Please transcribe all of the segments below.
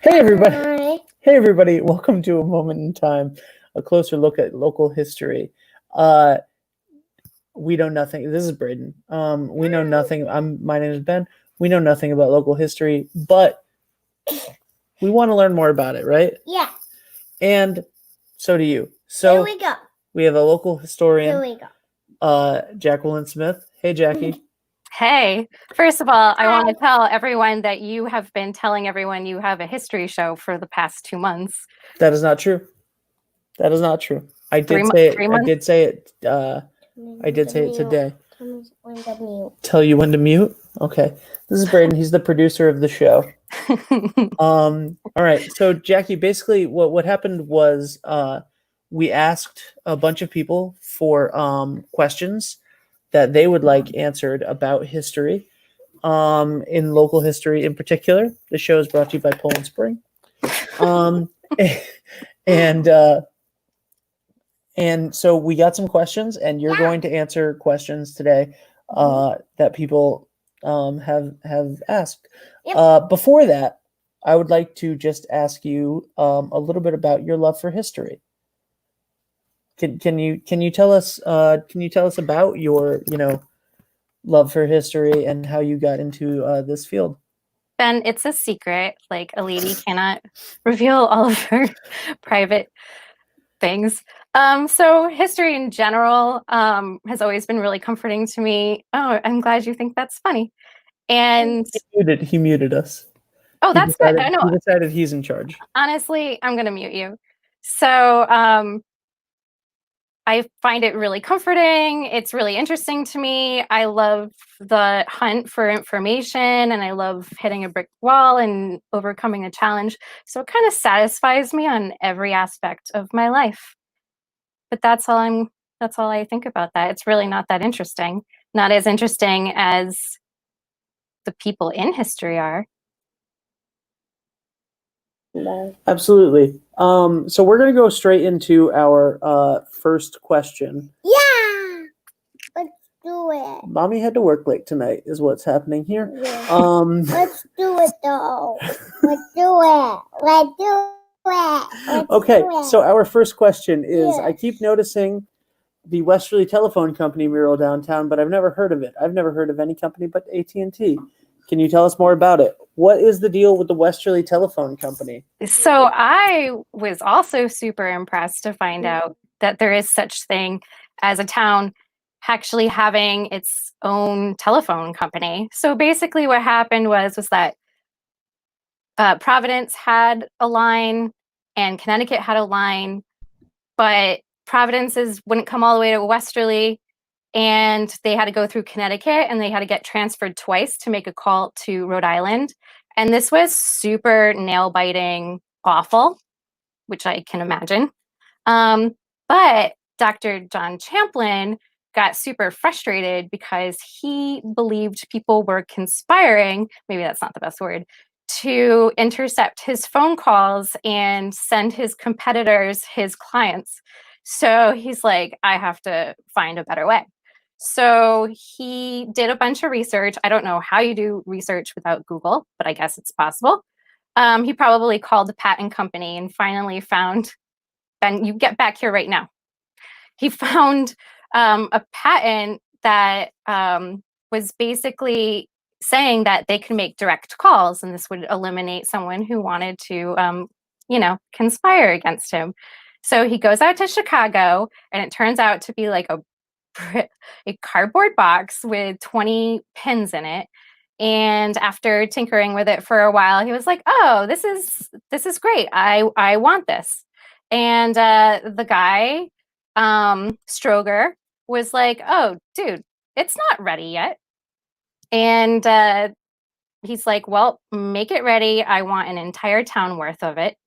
Hey everybody. Hey everybody. Welcome to A Moment in Time, a closer look at local history. Uh we know nothing. This is Braden. We know nothing. My name is Ben. We know nothing about local history, but we want to learn more about it, right? Yeah. And so do you. So here we go. We have a local historian. Here we go. Jacqueline Smith. Hey Jackie. Hey, first of all, I want to tell everyone that you have been telling everyone you have a history show for the past 2 months. That is not true. That is not true. I did say it. I did say it. I did say it today. Tell you when to mute? Okay. This is Braden. He's the producer of the show. All right. So Jackie, basically what happened was we asked a bunch of people for questions that they would like answered about history, in local history in particular. The show is brought to you by Poland Spring. And so we got some questions, and you're going to answer questions today that people have asked. Yep. Before that, I would like to just ask you a little bit about your love for history. Can you tell us about your love for history and how you got into this field? Ben, it's a secret. Like, a lady cannot reveal all of her private things. So history in general has always been really comforting to me. Oh, I'm glad you think that's funny. And he muted us. Oh, that's good. I know. He decided he's in charge. Honestly, I'm gonna mute you. So I find it really comforting. It's really interesting to me. I love the hunt for information, and I love hitting a brick wall and overcoming a challenge. So it kind of satisfies me on every aspect of my life. But that's all I think about that. It's really not that interesting. Not as interesting as the people in history are. Absolutely. So we're going to go straight into our first question. Yeah. Let's do it. Mommy had to work late tonight is what's happening here. Yeah. Let's do it though. Let's do it. Let's do it. Okay, so our first question is, Yes. I keep noticing the Westerly Telephone Company mural downtown, but I've never heard of it. I've never heard of any company but AT&T. Can you tell us more about it? What is the deal with the Westerly Telephone Company? So I was also super impressed to find out that there is such thing as a town actually having its own telephone company. So basically what happened was that Providence had a line and Connecticut had a line, but Providence's wouldn't come all the way to Westerly, and they had to go through Connecticut, and they had to get transferred twice to make a call to Rhode Island. And this was super nail-biting awful, which I can imagine. But Dr. John Champlin got super frustrated because he believed people were conspiring, maybe that's not the best word, to intercept his phone calls and send his competitors his clients. So he's like, I have to find a better way. So he did a bunch of research. I don't know how you do research without Google, but I guess it's possible. He probably called the patent company and finally found, and you get back here right now. He found a patent that was basically saying that they could make direct calls, and this would eliminate someone who wanted to, conspire against him. So he goes out to Chicago, and it turns out to be like a cardboard box with 20 pins in it. And after tinkering with it for a while, he was like, "Oh, this is great. I want this." And the guy, Stroger, was like, "Oh, dude, it's not ready yet." And he's like, "Well, make it ready. I want an entire town worth of it."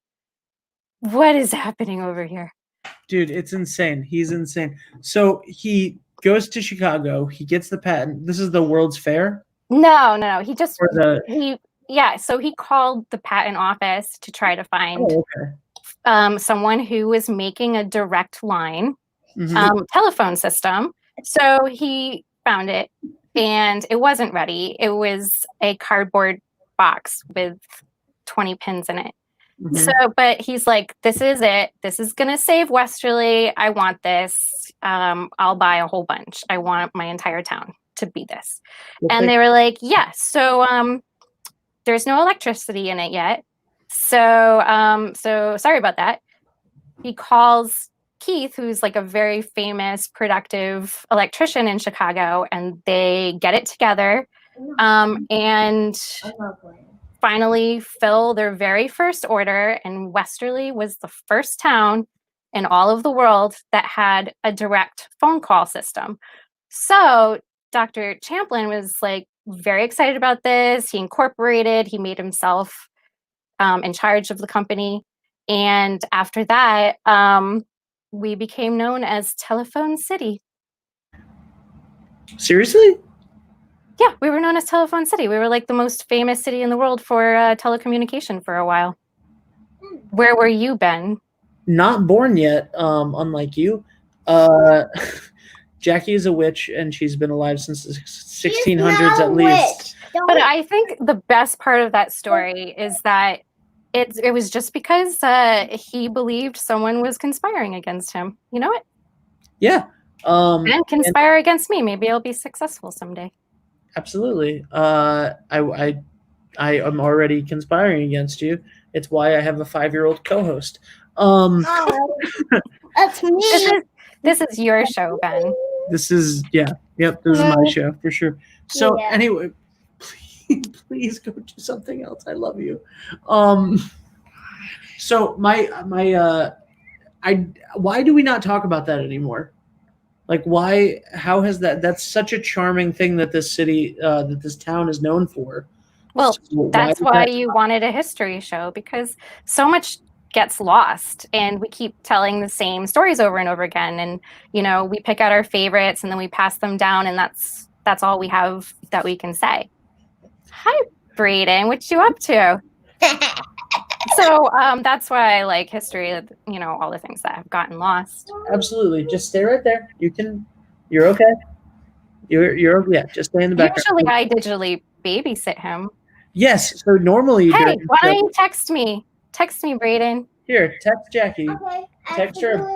What is happening over here? Dude, it's insane. He's insane. So he goes to Chicago. He gets the patent. This is the World's Fair? No. He just Or the... So he called the patent office to try to find someone who was making a direct line telephone system. So he found it, and it wasn't ready. It was a cardboard box with 20 pins in it. So, but he's like, this is it. This is going to save Westerly. I want this. I'll buy a whole bunch. I want my entire town to be this. And they were like, yeah. So, there's no electricity in it yet. So, so sorry about that. He calls Keith, who's like a very famous, productive electrician in Chicago, and they get it together. And finally fill their very first order, and Westerly was the first town in all of the world that had a direct phone call system. So Dr. Champlin was like very excited about this. He incorporated, he made himself in charge of the company. And after that, we became known as Telephone City. Seriously? Yeah, we were known as Telephone City. We were like the most famous city in the world for telecommunication for a while. Where were you, Ben? Not born yet, unlike you. Jackie is a witch, and she's been alive since the 1600s at least. But I think the best part of that story is that it was just because he believed someone was conspiring against him. You know what? Yeah. And conspire against me. Maybe I'll be successful someday. Absolutely. I am already conspiring against you. It's why I have a 5-year-old co-host. That's me. This is your show, Ben. This is This is my show for sure. So anyway, please go do something else. I love you. So why do we not talk about that anymore? Like, why? How has that's such a charming thing that this city, that this town is known for. Well, so that's why you wanted a history show, because so much gets lost and we keep telling the same stories over and over again. And, you know, we pick out our favorites and then we pass them down, and that's all we have that we can say. Hi, Braden, what you up to? So that's why I like history, you know, all the things that have gotten lost. Absolutely. Just stay right there. You're okay. You're just stay in the background. Usually I digitally babysit him. Yes. So normally. Hey, why don't you text me? Text me, Braden. Here, text Jackie. Okay. Text her.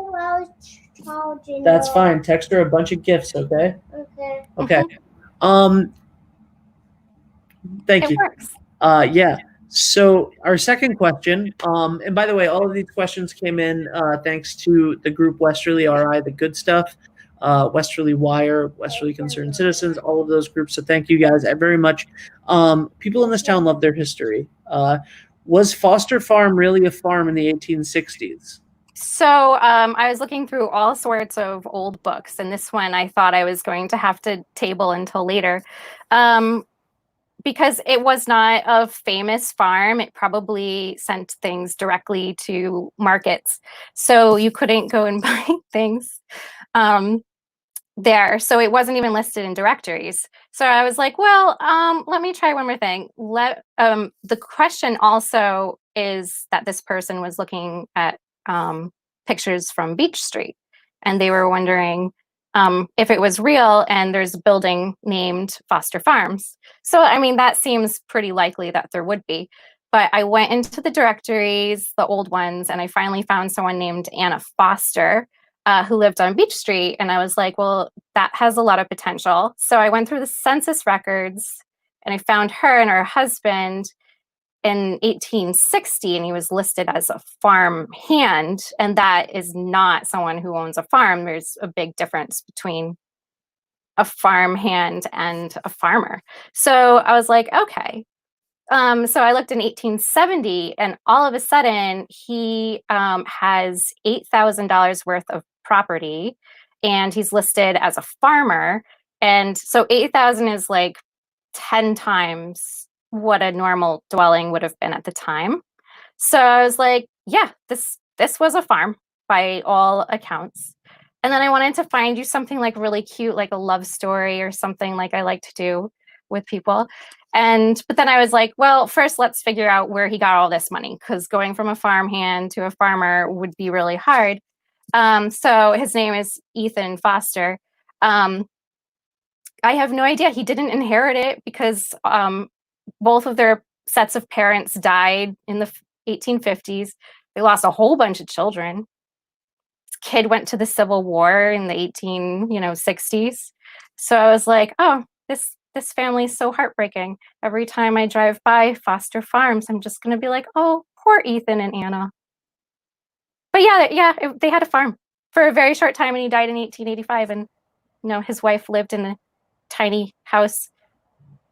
That's fine. Text her a bunch of gifts, okay? Okay. Okay. Thank you. Works. Yeah. So our second question, and by the way, all of these questions came in thanks to the group Westerly RI, the good stuff, Westerly Wire, Westerly Concerned Citizens, all of those groups. So thank you guys very much. People in this town love their history. Was Foster Farm really a farm in the 1860s? So I was looking through all sorts of old books, and this one I thought I was going to have to table until later. Because it was not a famous farm, it probably sent things directly to markets. So you couldn't go and buy things there. So it wasn't even listed in directories. So I was like, well, let me try one more thing. The question also is that this person was looking at pictures from Beach Street, and they were wondering if it was real, and there's a building named Foster Farms. So, I mean, that seems pretty likely that there would be. But I went into the directories, the old ones, and I finally found someone named Anna Foster who lived on Beach Street. And I was like, well, that has a lot of potential. So I went through the census records, and I found her and her husband in 1860, and he was listed as a farm hand, and that is not someone who owns a farm. There's a big difference between a farm hand and a farmer. So I was like, okay. So I looked in 1870, and all of a sudden he has $8,000 worth of property, and he's listed as a farmer. And so 8,000 is like 10 times what a normal dwelling would have been at the time. So I was like, yeah, this was a farm by all accounts. And then I wanted to find you something like really cute, like a love story or something like I like to do with people. But then I was like, well, first let's figure out where he got all this money, because going from a farmhand to a farmer would be really hard. So his name is Ethan Foster. I have no idea. He didn't inherit it because both of their sets of parents died in the 1850s. They lost a whole bunch of children. Kid went to the Civil War in the 1860s. So I was like, oh, this family is so heartbreaking. Every time I drive by Foster Farms, I'm just gonna be like, oh, poor Ethan and Anna. But they had a farm for a very short time, and he died in 1885. And his wife lived in a tiny house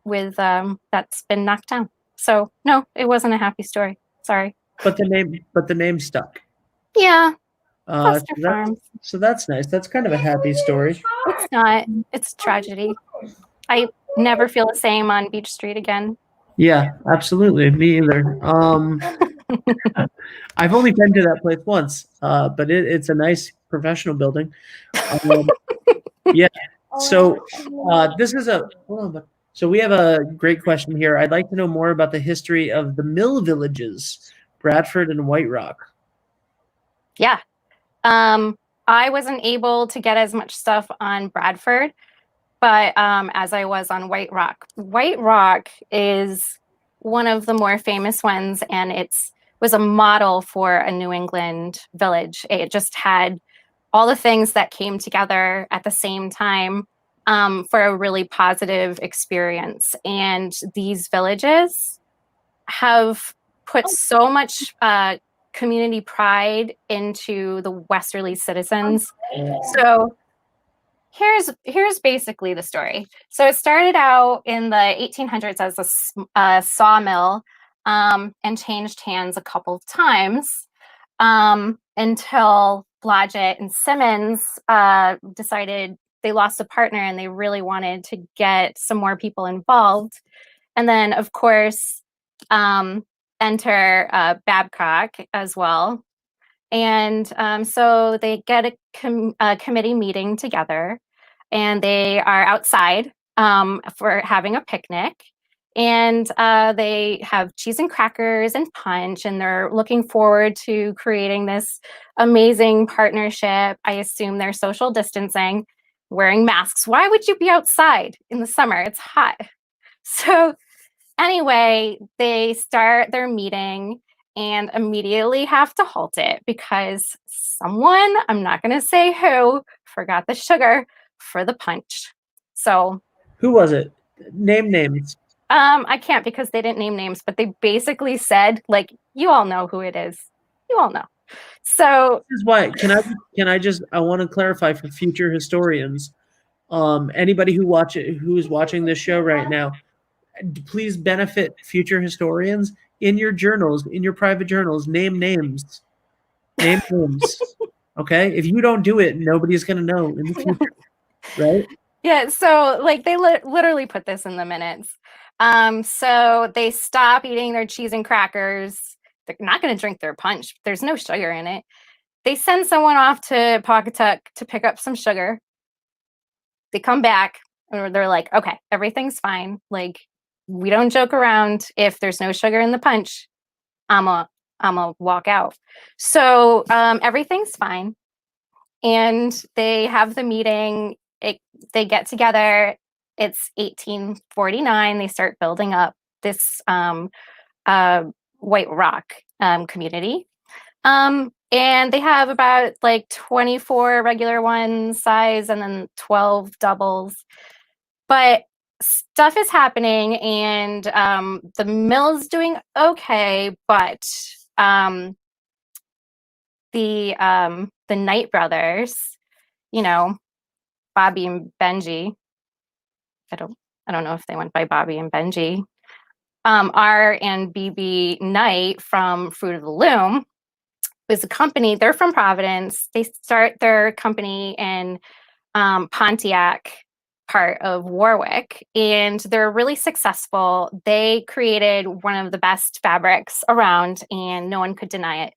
with that's been knocked down. So no, it wasn't a happy story. Sorry. But the name stuck. Yeah. Foster Farms. So that's nice. That's kind of a happy story. It's not. It's a tragedy. I never feel the same on Beach Street again. Yeah, absolutely. Me either. I've only been to that place once, but it's a nice professional building. Yeah. So this is so we have a great question here. I'd like to know more about the history of the mill villages, Bradford and White Rock. Yeah. I wasn't able to get as much stuff on Bradford, but as I was on White Rock. White Rock is one of the more famous ones, and was a model for a New England village. It just had all the things that came together at the same time for a really positive experience. And these villages have put so much community pride into the Westerly citizens. So here's basically the story. So it started out in the 1800s as a sawmill and changed hands a couple of times until Blodgett and Simmons decided they lost a partner and they really wanted to get some more people involved. And then, of course, enter Babcock as well. And so they get a committee meeting together, and they are outside for having a picnic. And they have cheese and crackers and punch, and they're looking forward to creating this amazing partnership. I assume they're social distancing, wearing masks. Why would you be outside in the summer? It's hot. So anyway, they start their meeting and immediately have to halt it because someone, I'm not going to say who, forgot the sugar for the punch. So who was it? Name names. I can't because they didn't name names, but they basically said, like, you all know who it is. You all know. So this is why. I want to clarify for future historians. Anybody who is watching this show right now, please benefit future historians in your journals, in your private journals. Name names. Name names. Okay, if you don't do it, nobody's gonna know in the future, right? Yeah. So like they literally put this in the minutes. So they stop eating their cheese and crackers. They're not going to drink their punch. There's no sugar in it. They send someone off to Pawcatuck to pick up some sugar. They come back and they're like, okay, everything's fine. Like, we don't joke around. If there's no sugar in the punch, I'm a walk out. So everything's fine. And they have the meeting. They get together. It's 1849. They start building up this White Rock community. And they have about like 24 regular ones size and then 12 doubles. But stuff is happening, and the mill's doing okay, but the Knight brothers, Bobby and Benji, I don't know if they went by Bobby and Benji, R and BB Knight from Fruit of the Loom is a company. They're from Providence. They start their company in Pontiac, part of Warwick, and they're really successful. They created one of the best fabrics around, and no one could deny it.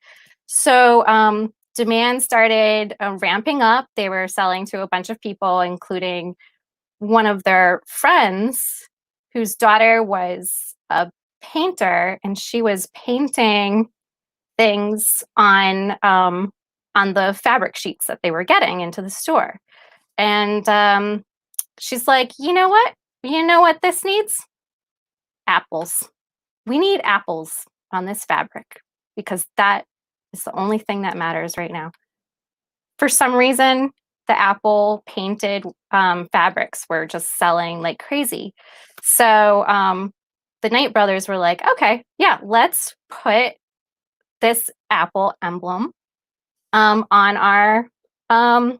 So demand started ramping up. They were selling to a bunch of people, including one of their friends whose daughter was a painter, and she was painting things on the fabric sheets that they were getting into the store. And she's like, you know what? You know what this needs? Apples. We need apples on this fabric. because that is the only thing that matters right now. For some reason, the Apple painted fabrics were just selling like crazy. So the Knight brothers were like, okay, yeah, let's put this Apple emblem on our all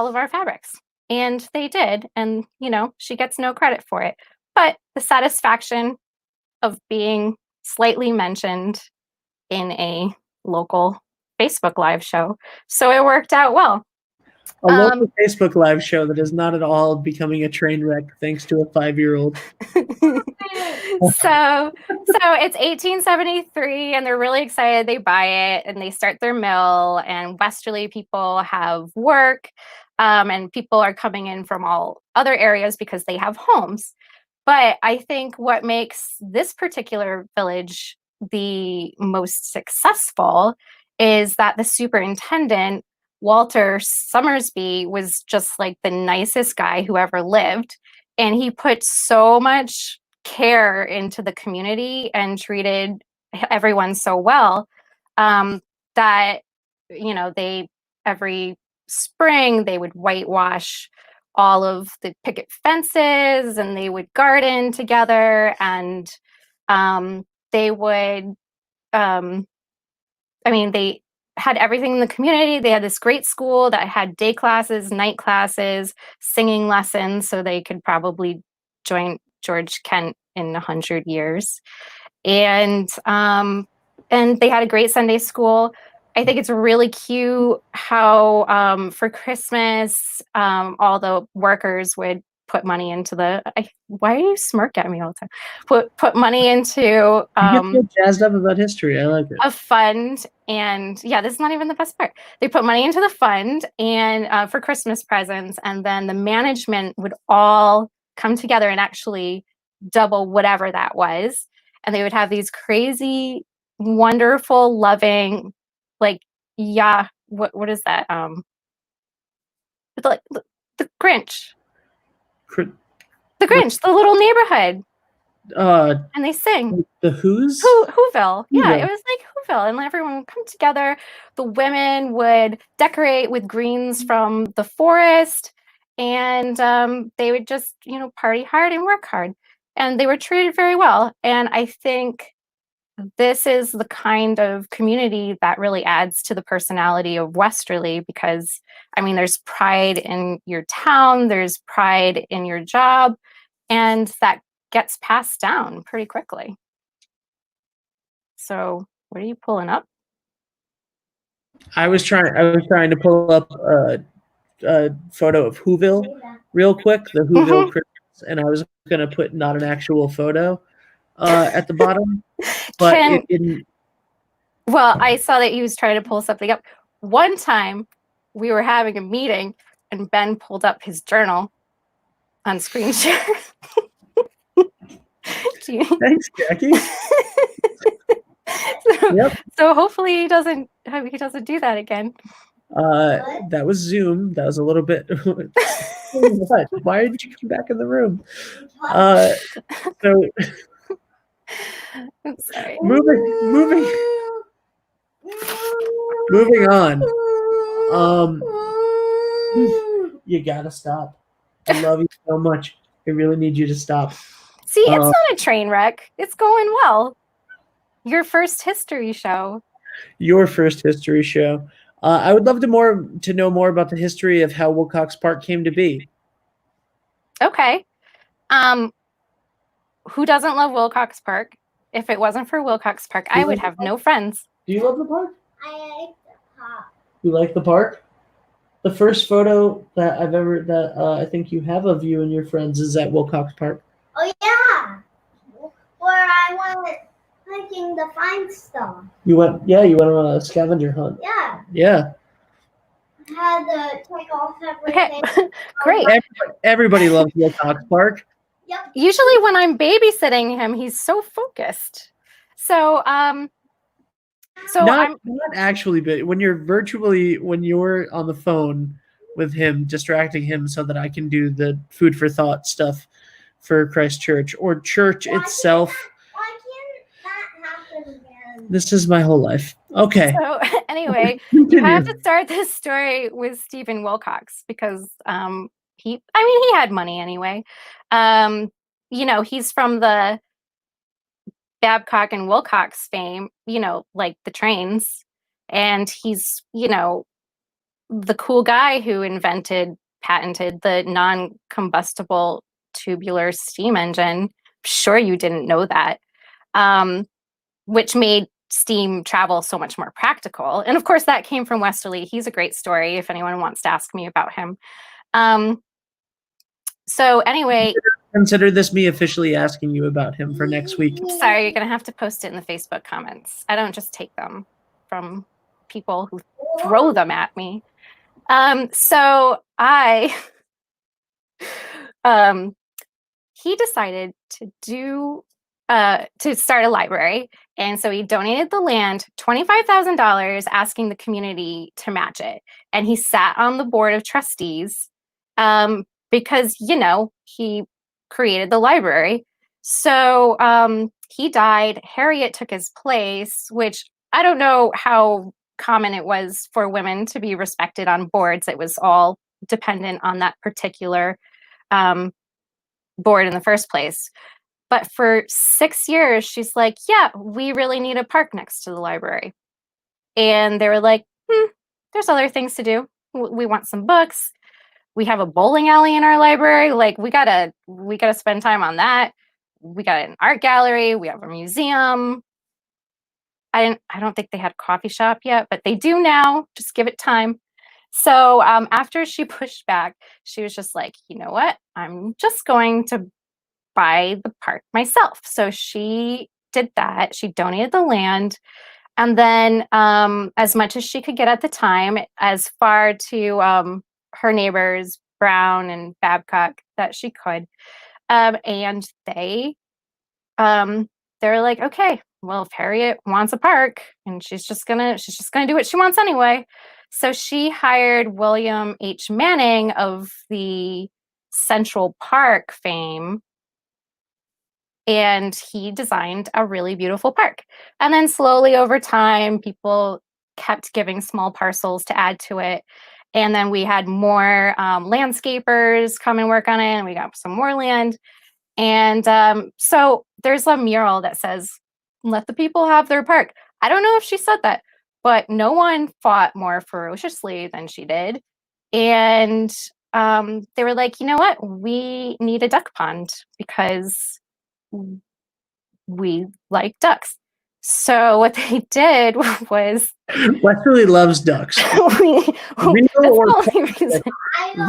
of our fabrics. And they did. And, she gets no credit for it. But the satisfaction of being slightly mentioned in a local Facebook live show. So it worked out well. A local Facebook live show that is not at all becoming a train wreck thanks to a 5-year-old. So it's 1873 and they're really excited. They buy it and they start their mill, and Westerly people have work, and people are coming in from all other areas because they have homes. But I think what makes this particular village the most successful is that the superintendent, Walter Summersby, was just like the nicest guy who ever lived. And he put so much care into the community and treated everyone so well that, every spring they would whitewash all of the picket fences and they would garden together, and they would, they had everything in the community. They had this great school that had day classes, night classes, singing lessons, so they could probably join George Kent in 100 years. And they had a great Sunday school. I think it's really cute how for Christmas, all the workers would put money into why do you smirk at me all the time? Put money into you get jazzed up about history. I like it. A fund. And yeah, this is not even the best part. They put money into the fund and for Christmas presents, and then the management would all come together and actually double whatever that was. And they would have these crazy, wonderful, loving, what is that? The Grinch. The Grinch, the little neighborhood. And they sing. The Who's? Whoville. Yeah, it was like Whoville. And everyone would come together. The women would decorate with greens from the forest. And they would just, party hard and work hard. And they were treated very well. And I think this is the kind of community that really adds to the personality of Westerly, because, there's pride in your town, there's pride in your job, and that gets passed down pretty quickly. So, what are you pulling up? I was trying to pull up a photo of Whoville real quick, the Whoville Christmas, and I was going to put not an actual photo at the bottom, but it didn't. Well, I saw that he was trying to pull something up. One time, we were having a meeting, and Ben pulled up his journal on screen share. Thanks, Jackie. So hopefully he doesn't do that again. That was Zoom. That was a little bit. What? Why did you come back in the room? So I'm sorry. Moving on. You gotta stop. I love you so much. I really need you to stop. See, it's not a train wreck. It's going well. Your first history show. I would love to know more about the history of how Wilcox Park came to be. Okay. Who doesn't love Wilcox Park? If it wasn't for Wilcox Park, I would have no friends. Do you love the park? I like the park. You like the park? The first photo that I think you have of you and your friends is at Wilcox Park. Oh yeah, where I went hiking to find stuff. You went on a scavenger hunt. Yeah. I had to take off everything. Okay, great. Everybody loves Wilcox Park. Yep. Usually when I'm babysitting him, he's so focused. So not actually, but when you're on the phone with him, distracting him so that I can do the food for thought stuff for Christ Church or church itself. Why can't that This is my whole life. Okay. So anyway, you have to start this story with Stephen Wilcox because he had money anyway. He's from the Babcock and Wilcox fame, like the trains. And he's, the cool guy who patented the non-combustible tubular steam engine. Sure, you didn't know that. Which made steam travel so much more practical. And of course, that came from Westerly. He's a great story if anyone wants to ask me about him. So anyway, consider this me officially asking you about him for next week. Sorry, you're gonna have to post it in the Facebook comments. I don't just take them from people who throw them at me. He decided to start a library, and so he donated the land, $25,000, asking the community to match it. And he sat on the board of trustees because he created the library. So he died. Harriet took his place, which I don't know how common it was for women to be respected on boards. It was all dependent on that particular board in the first place. But for 6 years, she's like, yeah, we really need a park next to the library. And they were like, there's other things to do. We want some books. We have a bowling alley in our library. Like, we gotta spend time on that. We got an art gallery. We have a museum. I don't think they had a coffee shop yet, but they do now. Just give it time. So after she pushed back, she was just like, you know what? I'm just going to buy the park myself. So she did that. She donated the land. And then as much as she could get at the time, as far to her neighbors, Brown and Babcock, that she could. And they were like, okay, well, if Harriet wants a park and she's just gonna do what she wants anyway. So she hired William H. Manning of the Central Park fame, and he designed a really beautiful park. And then slowly over time, people kept giving small parcels to add to it. And then we had more landscapers come and work on it, and we got some more land. And so there's a mural that says, let the people have their park. I don't know if she said that, but no one fought more ferociously than she did. And they were like, you know what? We need a duck pond because we like ducks. So what they did was Westerly loves ducks.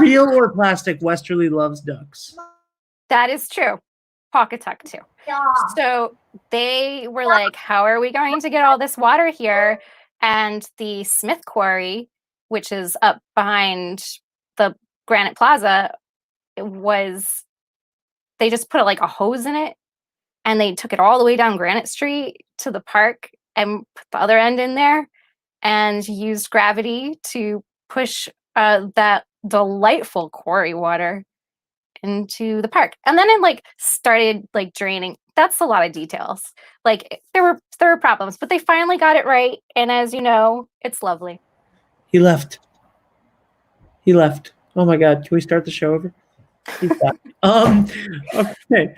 Real or plastic, Westerly loves ducks. That is true. Pawcatuck too. Yeah. So they were like, how are we going to get all this water here? And the Smith Quarry, which is up behind the Granite Plaza, they just put like a hose in it, and they took it all the way down Granite Street to the park and put the other end in there and used gravity to push that delightful quarry water into the park. And then it started draining. That's a lot of details. There were problems, but they finally got it right. And as you know, it's lovely. He left. Oh my God. Can we start the show over? He's back. Okay.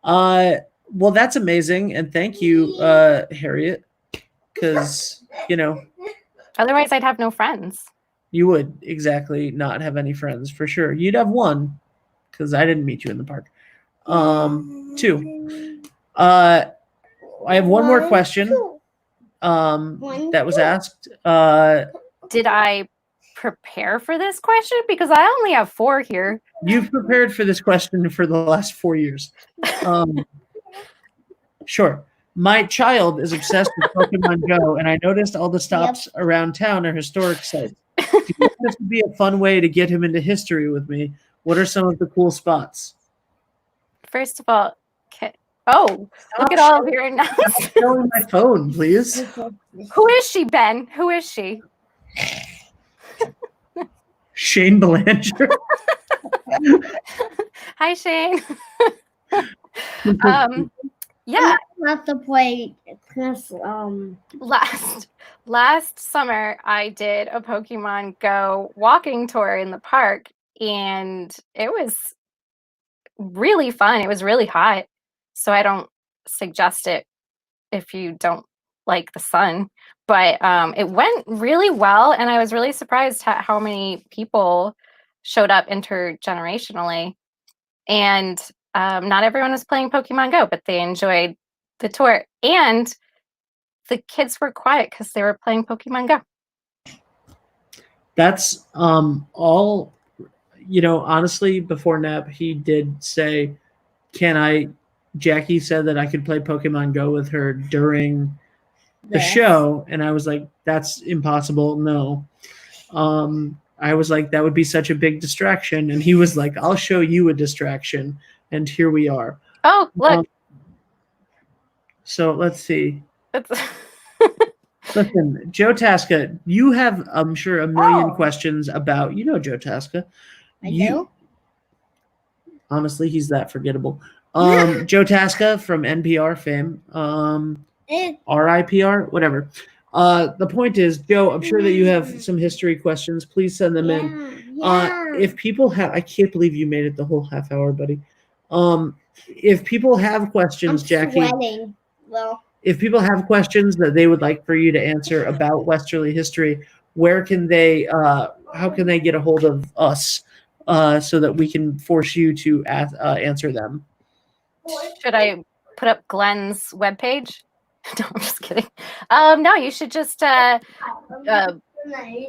Well, that's amazing. And thank you, Harriet, because, otherwise I'd have no friends. You would exactly not have any friends for sure. You'd have one because I didn't meet you in the park. Two. I have one more question that was asked. Did I prepare for this question? Because I only have 4 here. You've prepared for this question for the last 4 years. Sure. My child is obsessed with Pokemon Go, and I noticed all the stops around town are historic sites. This would be a fun way to get him into history with me. What are some of the cool spots? First of all, look at all of your announcements. Showing my phone, please. Who is she, Ben? Who is she? Shane Belanger. Hi, Shane. Yeah. Have to play because Last summer I did a Pokemon Go walking tour in the park, and it was really fun. It was really hot, so I don't suggest it if you don't like the sun. But it went really well, and I was really surprised at how many people showed up intergenerationally. And not everyone was playing Pokemon Go, but they enjoyed the tour, and the kids were quiet because they were playing Pokemon Go. That's all. Honestly, before nap, he did say, "Can I?" Jackie said that I could play Pokemon Go with her during the show, and I was like, "That's impossible. No." I was like, "That would be such a big distraction," and he was like, "I'll show you a distraction," and here we are. Oh, look. So let's see. Listen, Joe Tasca, you have, I'm sure, a million questions about, Joe Tasca. I do? Honestly, he's that forgettable. Joe Tasca from NPR fame. RIPR, whatever. The point is, Joe, I'm sure that you have some history questions. Please send them in. If people have, I can't believe you made it the whole half hour, buddy. If people have questions, Jackie. Sweating. Well, if people have questions that they would like for you to answer about Westerly history, where can they? How can they get a hold of us so that we can force you to answer them? Should I put up Glenn's webpage? No, I'm just kidding. No, you should just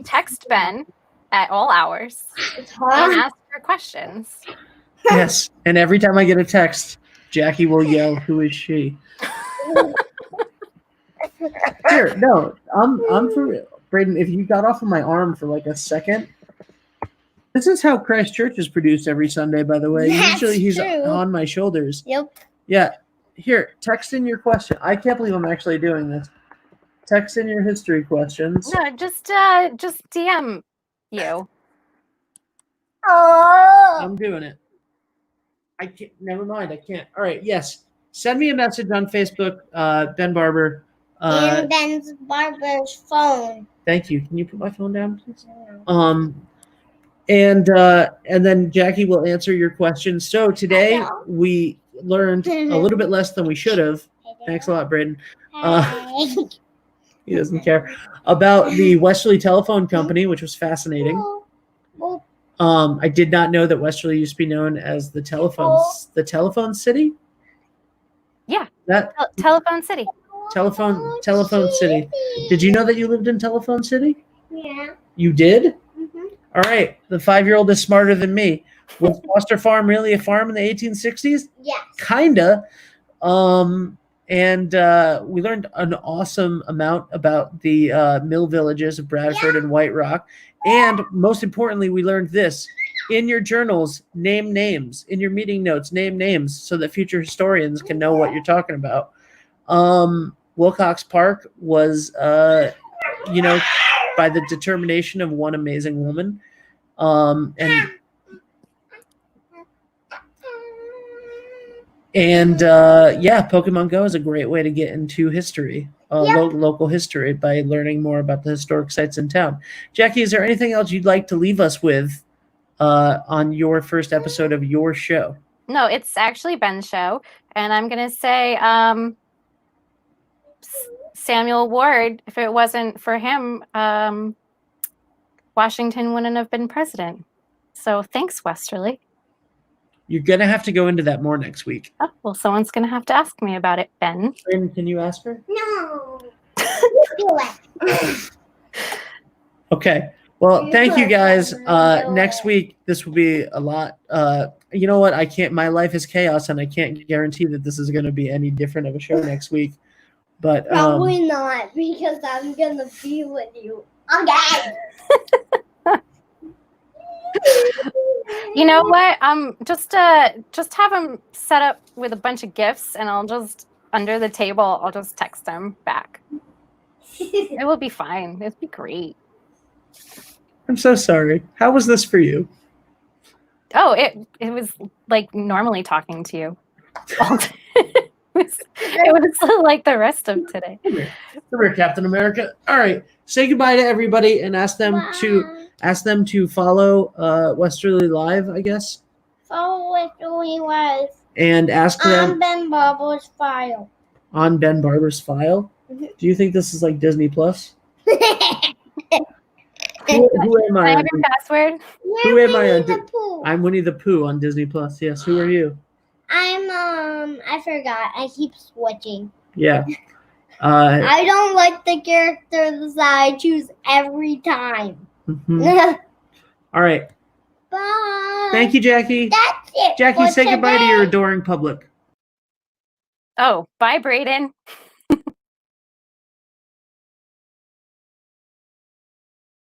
text Ben at all hours and ask her questions. Yes, and every time I get a text, Jackie will yell, "Who is she?" Here, no, I'm for real. Braden, if you got off of my arm for like a second, this is how Christ Church is produced every Sunday, by the way. That's Usually he's true. on my shoulders. Yep. Yeah. Here, text in your question. I can't believe I'm actually doing this. Text in your history questions. No, just DM you. I'm doing it. I can't. Never mind. I can't. All right. Yes. Send me a message on Facebook, Ben Barber. And Ben's Barber's phone. Thank you. Can you put my phone down, please? And then Jackie will answer your questions. So today we learned a little bit less than we should have. Thanks a lot, Braden. He doesn't care about the Westerly Telephone Company, which was fascinating. I did not know that Westerly used to be known as the telephone city. Yeah, that Telephone City. Telephone City. Did you know that you lived in Telephone City? Yeah. You did? Mm-hmm. All right. The 5-year-old is smarter than me. Was Foster Farm really a farm in the 1860s? Yes. Kinda. And we learned an awesome amount about the mill villages of Bradford and White Rock. And most importantly, we learned this. In your journals, name names. In your meeting notes, name names so that future historians can know what you're talking about. Wilcox Park was, by the determination of one amazing woman. Pokemon Go is a great way to get into history, local history, by learning more about the historic sites in town. Jackie, is there anything else you'd like to leave us with on your first episode of your show? No, it's actually Ben's show, and I'm going to say Samuel Ward, if it wasn't for him, Washington wouldn't have been president. So thanks, Westerly. You're going to have to go into that more next week. Oh, well, someone's going to have to ask me about it, Ben. Can you ask her? No. Okay. Well, thank you guys. Next week, this will be a lot. You know what? I can't. My life is chaos, and I can't guarantee that this is going to be any different of a show next week. But probably not, because I'm gonna be with you again. You know what? Just have him set up with a bunch of gifts, and I'll just under the table. I'll just text him back. It will be fine. It'll be great. I'm so sorry. How was this for you? Oh, it was like normally talking to you. It was like the rest of today. Come here, Captain America. All right, say goodbye to everybody and ask them to follow Westerly Live, I guess. Follow Westerly Live. And ask them on Ben Barber's file. On Ben Barber's file. Do you think this is like Disney Plus? Who am I? I have your password. Who am I on? I'm Winnie the Pooh on Disney Plus. Yes. Who are you? I forgot. I keep switching. Yeah. I don't like the characters that I choose every time. Mm-hmm. All right. Bye. Thank you, Jackie. That's it. Jackie, say goodbye to your adoring public. Oh, bye, Brayden.